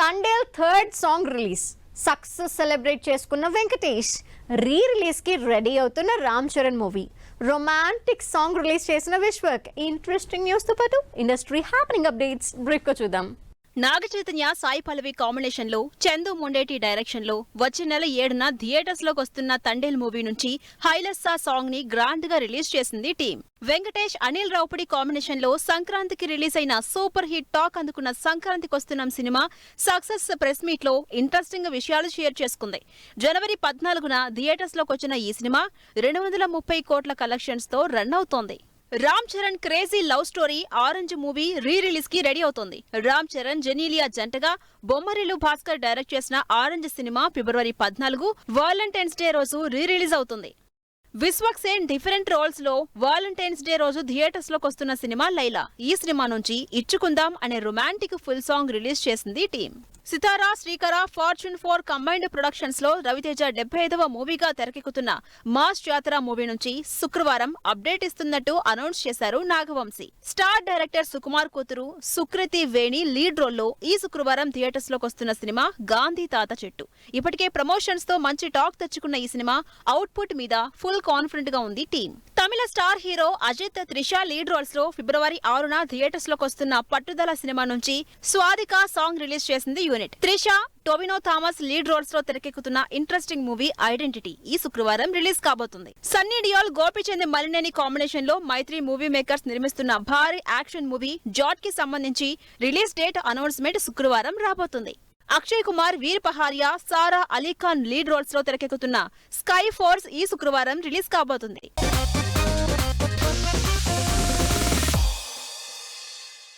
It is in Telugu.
Thandel third song release success celebrate చేసుకున్న వెంకటేష్ రిలీజ్ కి రెడీ అవుతున్న Ram Charan movie romantic song release చేసిన విశ్వక్ ఇంట్రెస్టింగ్ న్యూస్ తో పాటు ఇండస్ట్రీ హ్యాపెనింగ్ అప్డేట్స్ బ్రీఫ్ గా చూద్దాం. నాగ చైతన్య సాయి పల్లవి కాంబినేషన్ లో చందు మొండేటి డైరెక్షన్ లో వచ్చే నెల 7న థియేటర్స్ లోకి వస్తున్న తండేల్ మూవీ నుంచి హైలెస్సా సాంగ్ ని గ్రాండ్ గా రిలీజ్ చేసింది టీం. వెంకటేష్ అనిల్ రావుపూడి కాంబినేషన్ లో సంక్రాంతికి రిలీజ్ అయిన సూపర్ హిట్ టాక్ అందుకున్న సంక్రాంతికి వస్తున్నాం సినిమా సక్సెస్ ప్రెస్ మీట్ లో ఇంట్రెస్టింగ్ విషయాలు షేర్ చేసుకుంది. జనవరి 14న థియేటర్స్ లోకి వచ్చిన ఈ సినిమా 230 కోట్ల కలెక్షన్స్ తో రన్ అవుతోంది. Ram Charan crazy love story orange movie release కి రెడీ అవుతోంది. రామ్ చరణ్ జెనీలియా జంటగా బొమ్మరిల్లు భాస్కర్ డైరెక్ట్ చేసిన ఆరెంజ్ సినిమా ఫిబ్రవరి 14 వాలంటైన్స్ డే రోజు రిలీజ్ అవుతుంది. విశ్వక్ సేన్ డిఫరెంట్ రోల్స్ లో వాలంటైన్స్ డే రోజు థియేటర్స్ లోకి వస్తున్న సినిమా లైలా. ఈ సినిమా నుంచి ఇచ్చుకుందాం అనే రొమాంటిక్ ఫుల్ సాంగ్ రిలీజ్ చేసింది టీం. సితారా శ్రీకర ఫార్చ్యూన్ 4 కంబైన్డ్ ప్రొడక్షన్స్ లో రవితేజ 75వ మూవీగా తెరకెక్కుతున్న మాస్ జాతర మూవీ నుంచి శుక్రవారం అప్డేట్ ఇస్తున్నట్టు అనౌన్స్ చేశారు నాగవంశీ. స్టార్ డైరెక్టర్ సుకుమార్ కూతురు సుకృతి వేణి లీడ్ రోల్లో ఈ శుక్రవారం థియేటర్స్ లోకి వస్తున్న సినిమా గాంధీ తాత చెట్టు. ఇప్పటికే ప్రమోషన్స్ తో మంచి టాక్ తెచ్చుకున్న ఈ సినిమా అవుట్పుట్ మీద ఫుల్ కాన్ఫిడెంట్ గా ఉంది టీం. తమిళ star hero Ajith Trisha lead roles లో ఫిబ్రవరి 6న థియేటర్స్ లోకి వస్తున్న పట్టుదల సినిమా నుంచి స్వాదిక సాంగ్ రిలీజ్ చేసింది unit. Trisha Tovino Thomas lead roles లో తెరకెక్కుతున్న ఇంట్రెస్టింగ్ మూవీ ఐడెంటిటీ ఈ శుక్రవారం రిలీజ్ కాబోతుంది. సన్నీ డియోల్ గోపిచంద్ మలినేని కాంబినేషన్ లో మైత్రి మూవీ మేకర్స్ నిర్మిస్తున్న భారీ యాక్షన్ మూవీ జాట్ కి సంబంధించి రిలీజ్ డేట్ అనౌన్స్మెంట్ శుక్రవారం రాబోతుంది. అక్షయ్ కుమార్, వీర్ పహారియా, సారా అలీ ఖాన్ లీడ్ రోల్స్ లో తెరకెక్కుతున్న స్కై ఫోర్స్ ఈ శుక్రవారం రిలీజ్ కాబోతుంది.